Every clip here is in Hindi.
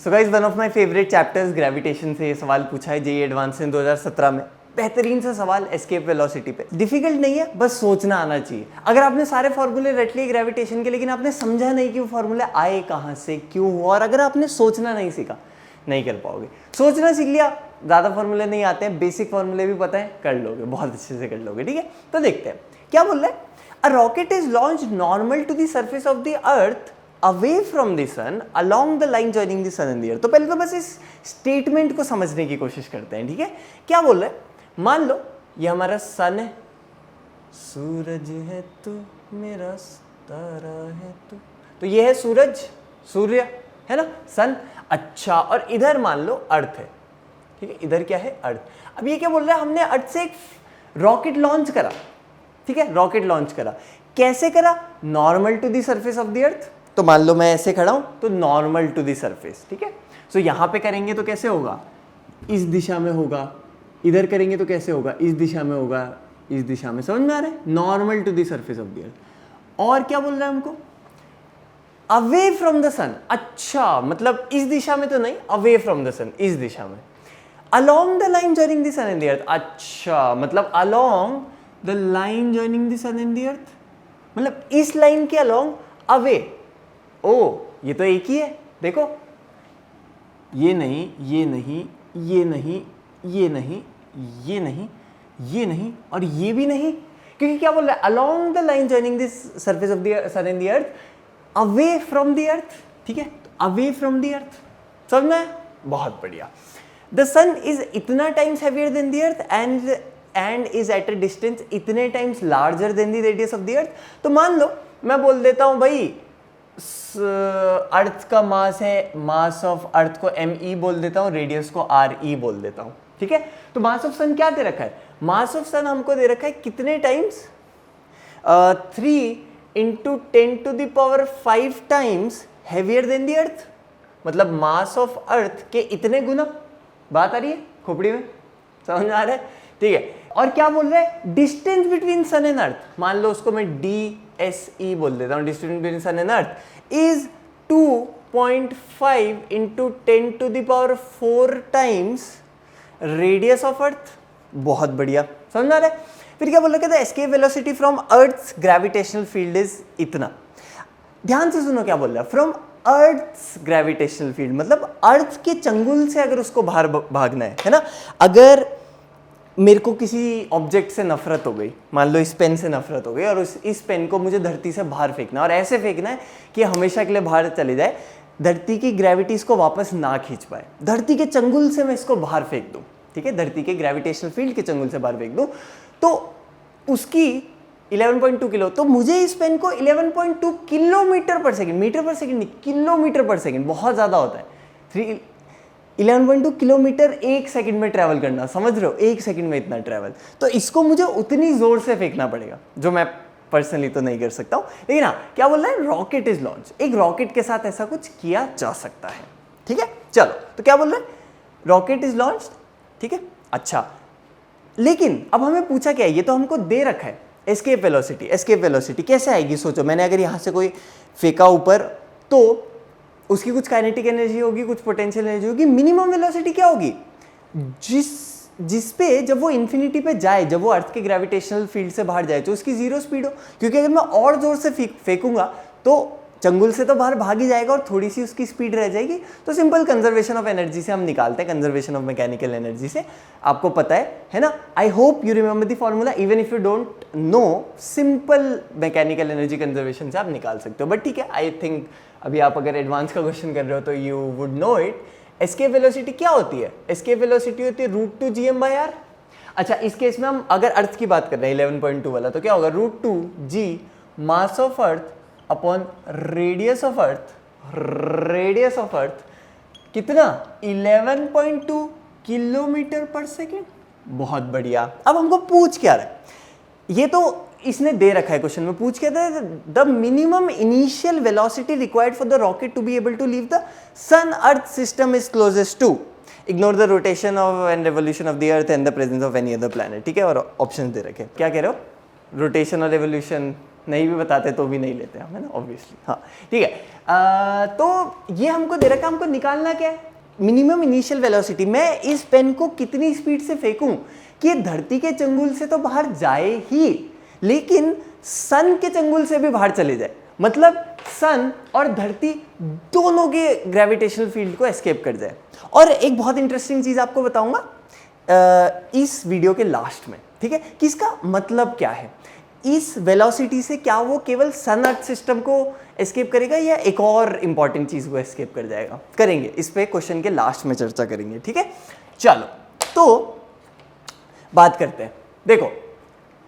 So guys, one of my favourite chapters gravitation से ये सवाल पूछा है जेईई एडवांस ने 2017 में। बेहतरीन सा सवाल एस्केप वेलोसिटी पे। डिफिकल्ट नहीं है, बस सोचना आना चाहिए। अगर आपने सारे फॉर्मूले रट लिए ग्रेविटेशन के, लेकिन आपने समझा नहीं कि वो फॉर्मूले आए कहाँ से, क्यों हुआ, और अगर आपने सोचना नहीं सीखा, नहीं कर पाओगे। सोचना सीख लिया, ज़्यादा फॉर्मूले नहीं आते हैं, बेसिक फॉर्मूले भी पता है, कर लोगे, बहुत अच्छे से कर लोगे। ठीक है, तो देखते हैं क्या बोल रहा है। A rocket is launched normal to the surface of the earth away from the sun along the line joining the sun and the earth. तो पहले तो बस इस स्टेटमेंट को समझने की कोशिश करते हैं। ठीक है, क्या बोल रहा है, मान लो ये हमारा सन है, सूरज है तू मेरा तारा है तू, तो ये है सूरज, सूर्य है ना, सन। अच्छा, और इधर मान लो अर्थ है। ठीक है, इधर क्या है, अर्थ। अब ये क्या बोल रहा है, हमने अर्थ से एक रॉकेट लॉन्च करा। ठीक है, रॉकेट लॉन्च करा, कैसे करा, normal to the surface of the earth. तो मान लो मैं ऐसे खड़ा हूं, तो नॉर्मल टू द सरफेस। ठीक है, सो यहां पे करेंगे तो कैसे होगा, इस दिशा में होगा। इधर करेंगे तो कैसे होगा, इस दिशा में होगा, इस दिशा में। समझ में आ रहा है, normal to the surface of the earth. और क्या बोल रहा है हमको, अवे फ्रॉम द सन। अच्छा, मतलब इस दिशा में तो नहीं, अवे फ्रॉम द सन, इस दिशा में। Along the line joining the sun and the earth. अच्छा, मतलब along the line joining the sun and the earth, मतलब इस लाइन के अलोंग, अवे। ओ, ये तो एक ही है, देखो, ये नहीं, ये नहीं, ये नहीं, ये नहीं, ये नहीं, ये नहीं, और ये भी नहीं, क्योंकि क्या बोल रहा है, along the line joining this surface of the sun and the earth away from the earth. ठीक है, अवे फ्रॉम द अर्थ, समझ में, बहुत बढ़िया। द सन इज इतना times heavier than the earth and is at a distance इतने times larger than the radius of the earth. तो मान लो मैं बोल देता हूं भाई, अर्थ का मास है, मास ऑफ अर्थ को me बोल देता हूं, रेडियस को re बोल देता हूं। ठीक है, तो मास ऑफ सन क्या दे रखा है, मास ऑफ सन हमको दे रखा है कितने times, 3 × 10⁵ times heavier than the earth, मतलब मास ऑफ अर्थ के इतने गुना। बात आ रही है खोपड़ी में, समझ आ रहा है। ठीक है, और क्या बोल रहा है, distance between sun and earth, मान लो उसको मैं DSE बोल देता हूं, distance between sun and earth is 2.5 × 10⁴ times radius of earth. बहुत बढ़िया, समझ आ रहा है। फिर क्या बोल रहा है, escape velocity from earth's gravitational field is इतना। ध्यान से सुनो क्या बोल रहा है, फ्रॉम अर्थ्स ग्रेविटेशनल फील्ड, मतलब अर्थ के चंगुल से अगर उसको बाहर भागना है ना। अगर मेरे को किसी ऑब्जेक्ट से नफरत हो गई, मान लो इस पेन से नफरत हो गई, और इस पेन को मुझे धरती से बाहर फेंकना है, और ऐसे फेंकना है कि हमेशा के लिए बाहर चले जाए, धरती की ग्रेविटी इसको वापस ना खींच पाए, धरती के चंगुल से मैं इसको बाहर फेंक दूं। ठीक है, धरती के ग्रेविटेशनल फील्ड के चंगुल से बाहर फेंक दूं, तो उसकी 11.2 किलो, तो मुझे इस पेन को 11.2 किलोमीटर पर सेकंड, मीटर पर सेकंड नहीं, किलोमीटर पर सेकंड, बहुत ज्यादा होता है, 11.2 किलोमीटर एक सेकंड में ट्रैवल करना, समझ रहे हो, एक सेकंड में इतना ट्रैवल। तो इसको मुझे उतनी जोर से फेंकना पड़ेगा, जो मैं पर्सनली तो नहीं कर सकता हूं। लेकिन हाँ, क्या बोल रहा है, रॉकेट इज लॉन्च, एक रॉकेट के साथ ऐसा कुछ किया जा सकता है। ठीक है, चलो, तो क्या बोल रहा है, रॉकेट इज लॉन्च। ठीक है, अच्छा, लेकिन अब हमें पूछा क्या है, ये तो हमको दे रखा है एस्केप वेलोसिटी। एस्केप वेलोसिटी कैसे आएगी, सोचो, मैंने अगर यहां से कोई फेंका ऊपर, तो उसकी कुछ काइनेटिक एनर्जी होगी, कुछ पोटेंशियल एनर्जी होगी। मिनिमम वेलोसिटी क्या होगी, जिस पे जब वो इन्फिनिटी पे जाए, जब वो अर्थ के ग्रेविटेशनल फील्ड से बाहर जाए, तो उसकी 0 स्पीड हो। क्योंकि अगर मैं और जोर से फेंकूंगा तो चंगुल से तो बाहर भाग ही जाएगा, और थोड़ी सी उसकी स्पीड रह जाएगी। तो सिंपल कंजर्वेशन ऑफ एनर्जी से हम निकालते हैं, कंजर्वेशन ऑफ मैकेनिकल एनर्जी से, आपको पता है ना। I hope you remember the formula, even if you don't know, simple mechanical energy conservation से आप निकाल सकते हो। बट ठीक है, आई थिंक अभी आप अगर एडवांस का क्वेश्चन कर रहे हो तो you would know it. Escape velocity क्या होती है, एस्केप वेलोसिटी होती है √2gm/r। अच्छा, इस केस में हम अगर अर्थ की बात कर रहे हैं 11.2 वाला, तो क्या होगा, √2g mass of earth upon radius of earth, radius of अर्थ कितना, 11.2 किलोमीटर पर सेकेंड। बहुत बढ़िया। अब हमको पूछ क्या रहा है, ये तो इसने दे रखा है क्वेश्चन में, पूछ क्या था, the minimum initial velocity required for the rocket to be able to leave the sun earth system is closest to, ignore the rotation of and revolution of the earth and the presence of any other planet. ठीक है, और ऑप्शंस दे रखे, क्या कह रहे हो, रोटेशन और रेवोल्यूशन नहीं भी बताते तो भी नहीं लेते हम, है ना, ऑब्वियसली। हाँ ठीक है। तो ये हमको दे रखा है, हमको निकालना क्या है, मिनिमम इनिशियल वेलोसिटी। मैं इस पेन को कितनी स्पीड से फेंकूं कि ये धरती के चंगुल से तो बाहर जाए ही, लेकिन सन के चंगुल से भी बाहर चले जाए, मतलब सन और धरती दोनों के ग्रेविटेशनल फील्ड को एस्केप कर जाए। और एक बहुत इंटरेस्टिंग चीज आपको बताऊंगा इस वीडियो के लास्ट में, ठीक है, कि इसका मतलब क्या है, इस वेलोसिटी से क्या वो केवल सन अर्थ सिस्टम को एस्केप करेगा या एक और इंपॉर्टेंट चीज को एस्केप कर जाएगा, करेंगे इस पे क्वेश्चन के लास्ट में चर्चा करेंगे, ठीक है। चलो तो बात करते हैं। देखो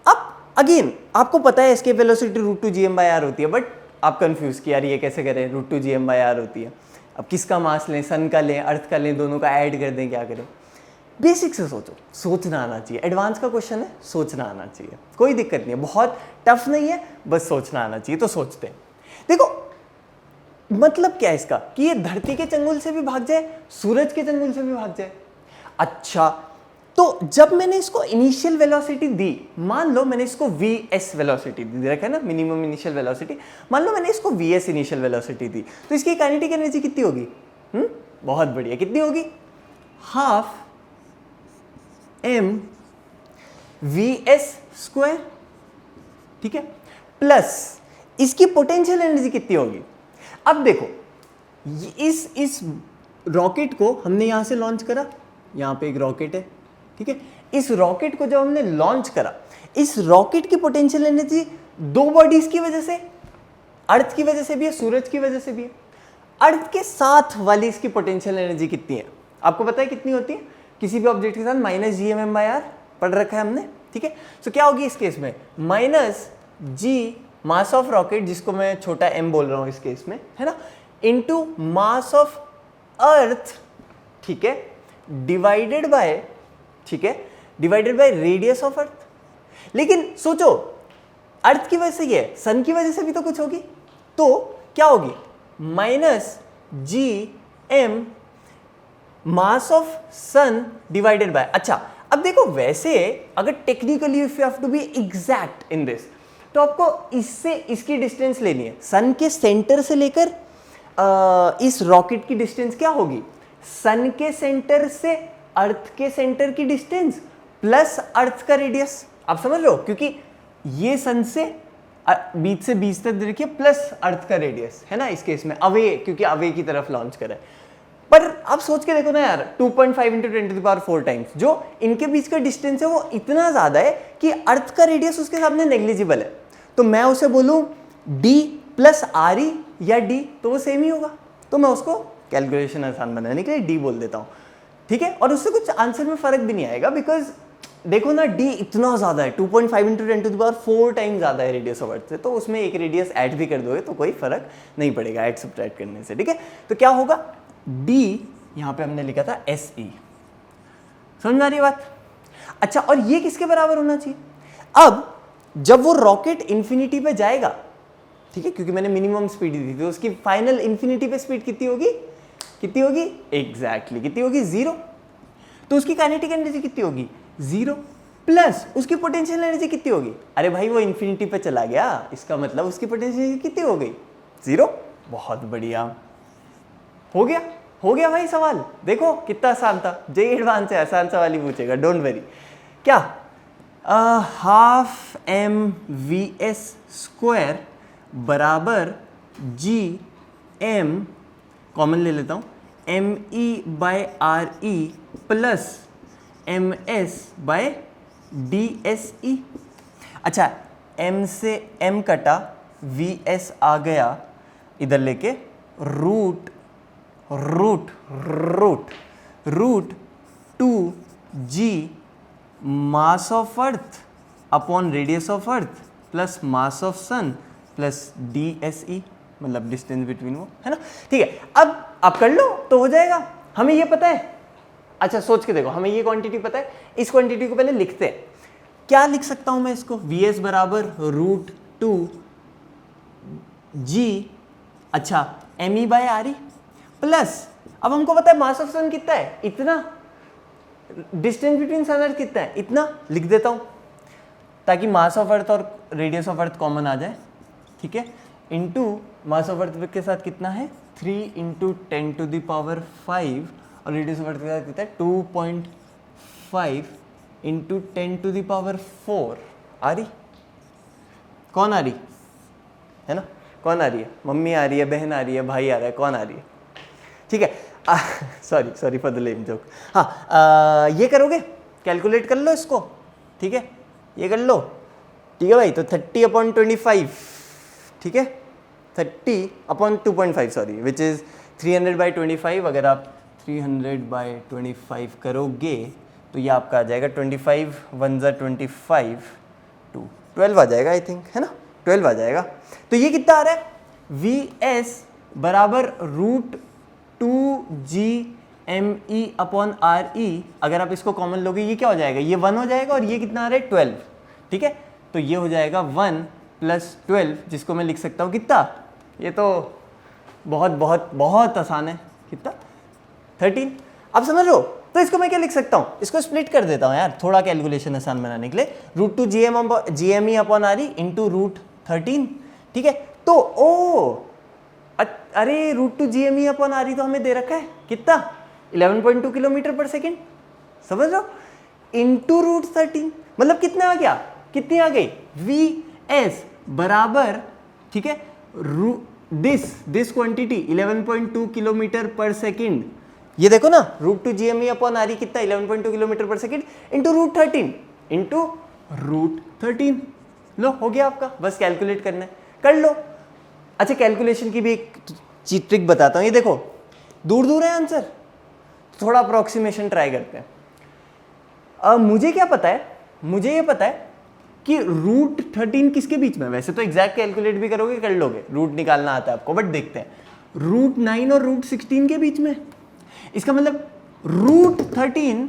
अब अगेन आपको पता है एस्केप वेलोसिटी √2gm/r होती है, बट आप कंफ्यूज कि यार ये कैसे करें, √2gm/r होती है, अब किसका मास लें, सन का लें, अर्थ का लें, दोनों का ऐड कर दें, क्या करें। बेसिक से सोचो, सोचना आना चाहिए, एडवांस का क्वेश्चन है, सोचना आना चाहिए, कोई दिक्कत नहीं है, बहुत टफ नहीं है, बस सोचना आना चाहिए। तो सोचते हैं, देखो मतलब क्या है इसका, कि ये धरती के चंगुल से भी भाग जाए, सूरज के चंगुल से भी भाग जाए। अच्छा, तो जब मैंने इसको इनिशियल वेलोसिटी दी, मान लो मैंने इसको vs वेलोसिटी दी, रखा है ना, मिनिमम इनिशियल वेलोसिटी, मान लो मैंने इसको vs इनिशियल वेलोसिटी दी, तो इसकी काइनेटिक एनर्जी कितनी होगी? बहुत बढ़िया, कितनी होगी? हाफ m vs², ठीक है, प्लस इसकी पोटेंशियल एनर्जी कितनी होगी? अब देखो इस रॉकेट को हमने यहां से लॉन्च करा, यहां पे एक रॉकेट है, ठीक है, इस रॉकेट को जब हमने लॉन्च करा, इस रॉकेट की पोटेंशियल एनर्जी दो बॉडीज की वजह से, अर्थ की वजह से भी है, सूरज की वजह से भी है। अर्थ के साथ वाली इसकी पोटेंशियल एनर्जी कितनी है आपको पता है कितनी होती है? किसी भी ऑब्जेक्ट के साथ -gmm/r पढ़ रखा है हमने, ठीक है। तो क्या होगी इस केस में? -g मास ऑफ रॉकेट, जिसको मैं छोटा m बोल रहा हूं इस केस में, है ना, इनटू मास ऑफ अर्थ, ठीक है, डिवाइडेड बाय, ठीक है, डिवाइडेड बाय रेडियस ऑफ अर्थ। लेकिन सोचो, अर्थ की वजह से ये, सन की वजह से भी तो कुछ होगी, तो क्या होगी? -gm mass of sun divided by. अच्छा अब देखो, वैसे अगर technically if you have to be exact in this, तो आपको इससे इसकी डिस्टेंस लेनी है, सन के सेंटर से लेकर इस रॉकेट की डिस्टेंस क्या होगी? सन के सेंटर से अर्थ के सेंटर की डिस्टेंस प्लस अर्थ का रेडियस। आप समझ रहे हो, क्योंकि ये सन से बीच से बीच तक देखिए, प्लस अर्थ का रेडियस, है ना, इस केस में अवे, क्योंकि अवे की तरफ लॉन्च करा है। पर आप सोच के देखो ना यार, 2.5 × 10⁴ टाइम्स जो इनके बीच का डिस्टेंस है वो इतना ज्यादा है कि अर्थ का रेडियस उसके सामने नेग्लिजिबल है। तो मैं उसे बोलूं d + re या d, तो वो सेम ही होगा। तो मैं उसको कैलकुलेशन आसान बनाने के लिए d बोल देता हूँ, ठीक है। और उससे कुछ आंसर में फर्क भी नहीं आएगा, बिकॉज देखो ना, d इतना ज्यादा है, 2.5 × 10⁴ टाइम ज्यादा है रेडियस ऑफ अर्थ से, तो उसमें एक रेडियस ऐड भी कर दोगे तो कोई फर्क नहीं पड़ेगा ऐड सब्ट्रैक्ट करने से, ठीक है। तो क्या होगा? d यहां पे हमने लिखा था se, समझ में आ रही है बात? अच्छा, और ये किसके बराबर होना चाहिए? अब जब वो रॉकेट इंफिनिटी पे जाएगा, ठीक है, क्योंकि मैंने मिनिमम स्पीड दी थी, तो उसकी फाइनल इंफिनिटी पे स्पीड कितनी होगी? कितनी होगी? एग्जैक्टली कितनी होगी? 0। तो उसकी काइनेटिक एनर्जी कितनी होगी? 0 प्लस उसकी पोटेंशियल एनर्जी कितनी होगी? अरे भाई वो इंफिनिटी पे चला गया, इसका मतलब उसकी पोटेंशियल एनर्जी कितनी हो गई? 0। बहुत बढ़िया, हो गया भाई सवाल। देखो कितना आसान था, जेई एडवांस है, आसान सवाल ही पूछेगा, डोंट वरी। क्या? हाफ m vs² बराबर gm, कॉमन ले लेता हूँ, me/re प्लस ms/dse। अच्छा, m से m कटा, vs आ गया इधर लेके, root 2g mass of earth upon radius of earth plus mass of sun plus dse, मतलब डिस्टेंस बिटवीन वो, है ना, ठीक है। अब आप कर लो तो हो जाएगा, हमें ये पता है। अच्छा सोच के देखो, हमें ये क्वांटिटी पता है, इस क्वांटिटी को पहले लिखते हैं। क्या लिख सकता हूं मैं इसको? vs बराबर √2g, अच्छा, me/re प्लस, अब हमको पता है मास ऑफ सन कितना है, इतना, डिस्टेंस बिटवीन सन अर्थ कितना है, इतना, लिख देता हूं ताकि मास ऑफ अर्थ और रेडियस ऑफ अर्थ कॉमन आ जाए, ठीक है, इंटू मास ऑफ अर्थ के साथ कितना है 3 इंटू 10⁵ और रेडियस ऑफ अर्थ के साथ कितना है 2.5 इंटू 10⁴ आ रही, कौन आ रही है ना, कौन आ रही है, मम्मी आ रही है, बहन आ रही है, भाई आ रहा है, कौन आ रही है, ठीक है, sorry for the lame joke. हाँ ये करोगे, कैलकुलेट कर लो इसको, ठीक है, ये कर लो, ठीक है भाई, तो 30/25, ठीक है, 30/2.5 सॉरी, विच इज़ 300/25। अगर आप 300/25 करोगे तो ये आपका आ जाएगा 25 1 ज़ा 25 2 12 आ जाएगा आई थिंक, है ना, 12 आ जाएगा। तो ये कितना आ रहा है, VS बराबर √2GME/RE। अगर आप इसको कॉमन लोगे ये क्या हो जाएगा, ये 1 हो जाएगा और ये कितना आ रहा है 12, ठीक है, तो ये हो जाएगा 1 + 12, जिसको मैं लिख सकता हूँ कितना, ये तो बहुत बहुत बहुत आसान है, कितना 13। आप समझ रहे हो, तो इसको मैं क्या लिख सकता हूँ, इसको स्प्लिट कर देता हूँ यार, थोड़ा कैलकुलेशन आसान बनाने के लिए, √2GME/RE इंटू √13, ठीक है, तो अरे √2GME/RE तो हमें दे रखा है कितना 11.2 किलोमीटर पर सेकेंड, समझ रहे हो, इंटू √13 मतलब कितना आ गया, कितनी आ गई, VS बराबर, ठीक है, दिस क्वांटिटी 11.2 किलोमीटर पर सेकेंड, ये देखो ना √2GME/RE कितना 11.2 किलोमीटर पर सेकेंड इंटू √13 इंटू √13, लो हो गया आपका, बस कैलकुलेट करना है, कर लो। अच्छा कैलकुलेशन की भी एक ट्रिक बताता हूँ, ये देखो दूर दूर है आंसर, थोड़ा अप्रोक्सीमेशन ट्राई करते हैं। मुझे क्या पता है, मुझे ये पता है कि √13 किसके बीच में, वैसे तो एग्जैक्ट कैलकुलेट भी करोगे कर लोगे, रूट निकालना आता है आपको, बट देखते हैं, √9 और √16 के बीच में, इसका मतलब √13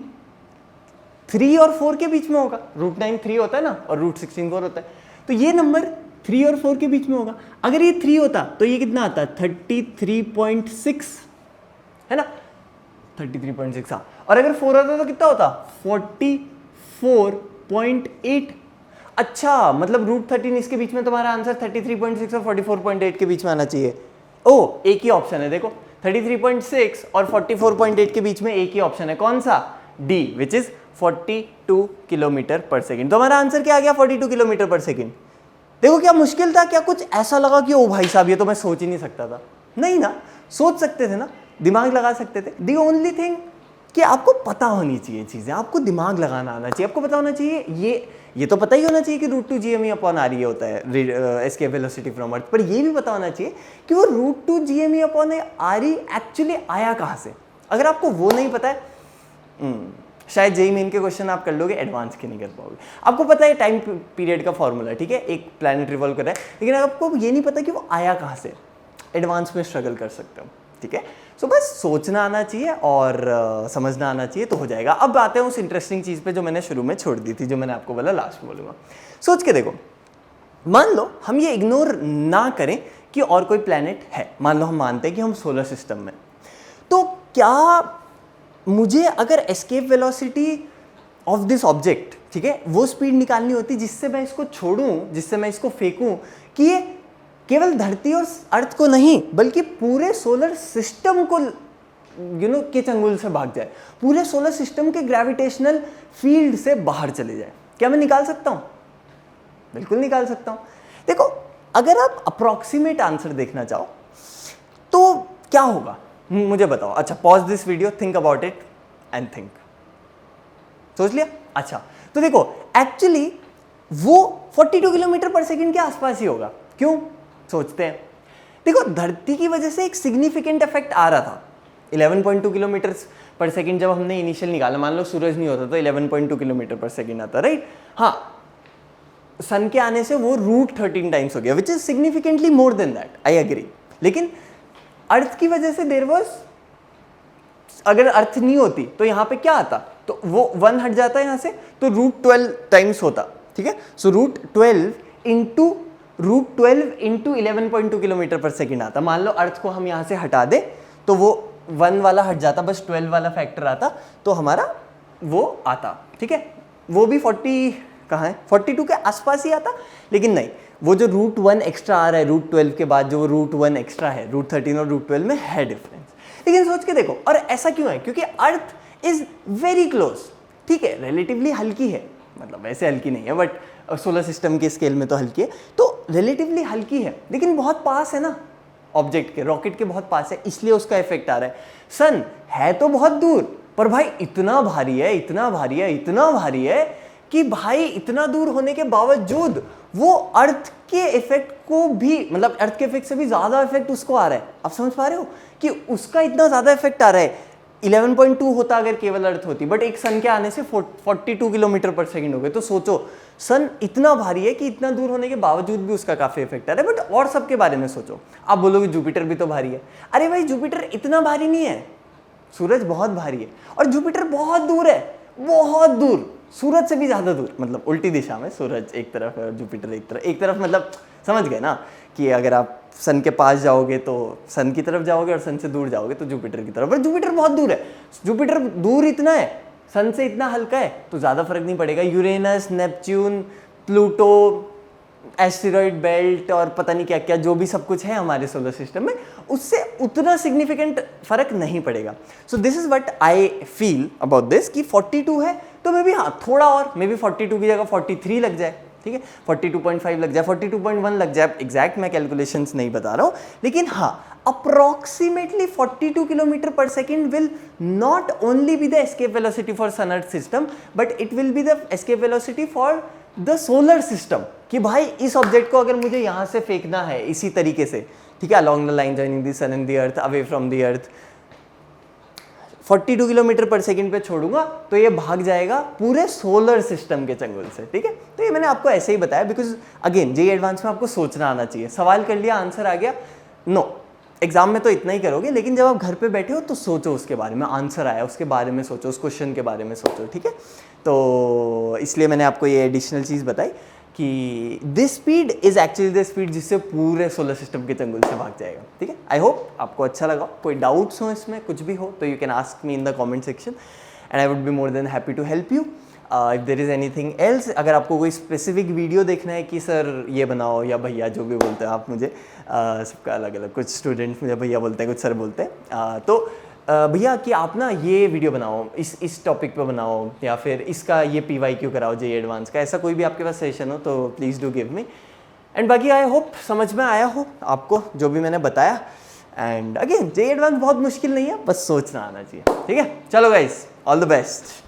3 और 4 के बीच में होगा, √9 3 होता है ना और √16 4 होता है, तो ये नंबर 3 और 4 के बीच में होगा। अगर ये 3 होता तो ये कितना आता, 33.6, है ना, 33.6, हाँ, और अगर 4 होता तो कितना होता 44.8। अच्छा मतलब √13 इसके बीच में, तुम्हारा आंसर 33.6 और 44.8 के बीच में आना चाहिए। ओ एक ही ऑप्शन है, देखो 33.6 और 44.8 के बीच में एक ही ऑप्शन है, कौन सा, डी, विच इज 42 किलोमीटर पर सेकेंड। तो हमारा आंसर क्या आ गया 42 किलोमीटर पर सेकेंड। देखो क्या मुश्किल था, क्या कुछ ऐसा लगा कि ओ भाई साहब ये तो मैं सोच ही नहीं सकता था, नहीं ना, सोच सकते थे ना, दिमाग लगा सकते थे। दी ओनली थिंग कि आपको पता होनी चाहिए चीज़ें, आपको दिमाग लगाना आना चाहिए, आपको पता होना चाहिए, ये तो पता ही होना चाहिए कि √2GME/RE होता है एस्केप वेलोसिटी फ्रॉम अर्थ, पर ये भी पता होना चाहिए कि वो √2GME/RE एक्चुअली आया कहाँ से। अगर आपको वो नहीं पता है, शायद जेईई मेन के क्वेश्चन आप कर लोगे, एडवांस के नहीं कर पाओगे। आपको पता है टाइम पीरियड का फॉर्मूला, ठीक है, एक प्लैनेट रिवॉल्व कर रहा है, लेकिन आपको ये नहीं पता कि वो आया कहाँ से, एडवांस में स्ट्रगल कर सकते हो, ठीक है। सो बस सोचना आना चाहिए और समझना आना चाहिए तो हो जाएगा। अब आते हैं उस इंटरेस्टिंग चीज़ पे जो मैंने शुरू में छोड़ दी थी, जो मैंने आपको बोला लास्ट में बोलूँगा। सोच के देखो, मान लो हम ये इग्नोर ना करें कि और कोई प्लैनेट है, मान लो हम मानते हैं कि हम सोलर सिस्टम में, तो क्या मुझे अगर escape velocity of this object, ठीक है, वो स्पीड निकालनी होती जिससे मैं इसको छोड़ूं, जिससे मैं इसको फेंकूं, कि ये केवल धरती और अर्थ को नहीं बल्कि पूरे सोलर सिस्टम को के चंगुल से भाग जाए, पूरे सोलर सिस्टम के ग्रेविटेशनल फील्ड से बाहर चले जाए, क्या मैं निकाल सकता हूं? बिल्कुल निकाल सकता हूं। देखो अगर आप अप्रॉक्सीमेट आंसर देखना चाहो तो क्या होगा मुझे बताओ। अच्छा pause this video, think about it and think. सोच लिया? अच्छा तो देखो एक्चुअली वो 42 किलोमीटर पर सेकेंड के आसपास ही होगा। क्यों? सोचते हैं। देखो धरती की वजह से एक सिग्निफिकेंट इफेक्ट आ रहा था। 11.2 किलोमीटर पर सेकेंड जब हमने इनिशियल निकाला, मान लो सूरज नहीं होता तो 11.2 किलोमीटर पर सेकेंड आता, राइट? हाँ, सन के आने से वो √13 टाइम्स हो गया, which is significantly more than that, I agree. लेकिन अर्थ की वजह से देयर वाज, अगर अर्थ नहीं होती तो यहाँ पे क्या आता, तो वो 1 हट जाता है यहाँ से, तो √12 टाइम्स होता, ठीक है। सो √12 इंटू 11.2 किलोमीटर पर सेकेंड आता। मान लो अर्थ को हम यहाँ से हटा दे तो वो 1 वाला हट जाता, बस 12 वाला फैक्टर आता, तो हमारा वो आता, ठीक है। वो भी 40 कहाँ है, 42 के आसपास ही आता, लेकिन नहीं, वो जो रूट 1 एक्स्ट्रा आ रहा है रूट 12 के बाद, जो रूट 1 एक्स्ट्रा है रूट 13 और रूट 12 में है डिफरेंस। लेकिन सोच के देखो, और ऐसा क्यों है? क्योंकि अर्थ इज वेरी क्लोज, ठीक है, रिलेटिवली हल्की है, मतलब वैसे हल्की नहीं है बट सोलर सिस्टम के स्केल में तो हल्की है, तो रिलेटिवली हल्की है, लेकिन बहुत पास है ना ऑब्जेक्ट के, रॉकेट के बहुत पास है, इसलिए उसका इफेक्ट आ रहा है। सन है तो बहुत दूर, पर भाई इतना भारी है, इतना भारी है, इतना भारी है कि भाई इतना दूर होने के बावजूद वो अर्थ के इफेक्ट को भी, मतलब अर्थ के इफेक्ट से भी ज्यादा इफेक्ट उसको आ रहा है। आप समझ पा रहे हो कि उसका इतना ज्यादा इफेक्ट आ रहा है। 11.2 होता अगर केवल अर्थ होती, बट एक सन के आने से 42 किलोमीटर पर सेकंड हो गए। तो सोचो सन इतना भारी है कि इतना दूर होने के बावजूद भी उसका काफी इफेक्ट आ रहा है। बट और सबके बारे में सोचो, आप बोलोगे जुपिटर भी तो भारी है। अरे भाई जुपिटर इतना भारी नहीं है, सूरज बहुत भारी है और जुपिटर बहुत दूर है, बहुत दूर, सूरज से भी ज्यादा दूर, मतलब उल्टी दिशा में, सूरज एक तरफ है और जुपिटर एक तरफ मतलब समझ गए ना कि अगर आप सन के पास जाओगे तो सन की तरफ जाओगे और सन से दूर जाओगे तो जुपिटर की तरफ। पर जुपिटर बहुत दूर है, जुपिटर दूर इतना है, सन से इतना हल्का है, तो ज़्यादा फर्क नहीं पड़ेगा। Uranus, Neptune, Pluto, asteroid belt और पता नहीं क्या क्या जो भी सब कुछ है हमारे सोलर सिस्टम में, उससे उतना सिग्निफिकेंट फर्क नहीं पड़ेगा। So this is what I feel about this कि 42 है तो मे बी हाँ थोड़ा और, मे बी 42 की जगह 43 लग जाए, ठीक है, 42.5 लग जाए, 42.1 लग जाए, एग्जैक्ट मैं कैलकुलेशंस नहीं बता रहा हूँ, लेकिन हाँ approximately 42 किलोमीटर पर second will not only be the escape velocity for sun earth system but it will be the escape velocity for the solar system। कि भाई इस ऑब्जेक्ट को अगर मुझे यहाँ से फेंकना है इसी तरीके से, ठीक है, along the line joining the sun and the earth, away from the earth, 42 kilometre पर सेकंड पे छोड़ूंगा तो ये भाग जाएगा पूरे सोलर सिस्टम के चंगुल से, ठीक है। तो ये मैंने आपको ऐसे ही बताया बिकॉज अगेन जेईई एडवांस में आपको सोचना आना चाहिए। सवाल कर लिया, आंसर आ गया, नो, एग्जाम में तो इतना ही करोगे, लेकिन जब आप घर पे बैठे हो तो सोचो उसके बारे में, आंसर आया उसके बारे में सोचो, उस क्वेश्चन के बारे में सोचो, ठीक है। तो इसलिए मैंने आपको ये एडिशनल चीज़ बताई कि this speed is actually the speed जिससे पूरे सोलर सिस्टम के चंगुल से भाग जाएगा, ठीक है। आई होप आपको अच्छा लगा। कोई डाउट्स हो इसमें, कुछ भी हो तो you can ask me in the comment section and I would be more than happy to help you. If there is anything else, अगर आपको कोई स्पेसिफिक वीडियो देखना है कि सर ये बनाओ या भैया जो भी बोलते हैं आप मुझे, सबका अलग अलग, कुछ स्टूडेंट्स मुझे भैया बोलते हैं, कुछ सर बोलते हैं, तो भैया कि आप ना ये वीडियो बनाओ, इस टॉपिक पे बनाओ, या फिर इसका ये PYQ कराओ जेईई एडवांस का, ऐसा कोई भी आपके पास सेशन हो तो please do give me. And बाकी आई होप समझ में आया हो आपको जो भी मैंने बताया। एंड अगेन जेईई एडवांस बहुत मुश्किल नहीं है, बस सोचना आना चाहिए, ठीक है। चलो गाइस, ऑल द बेस्ट।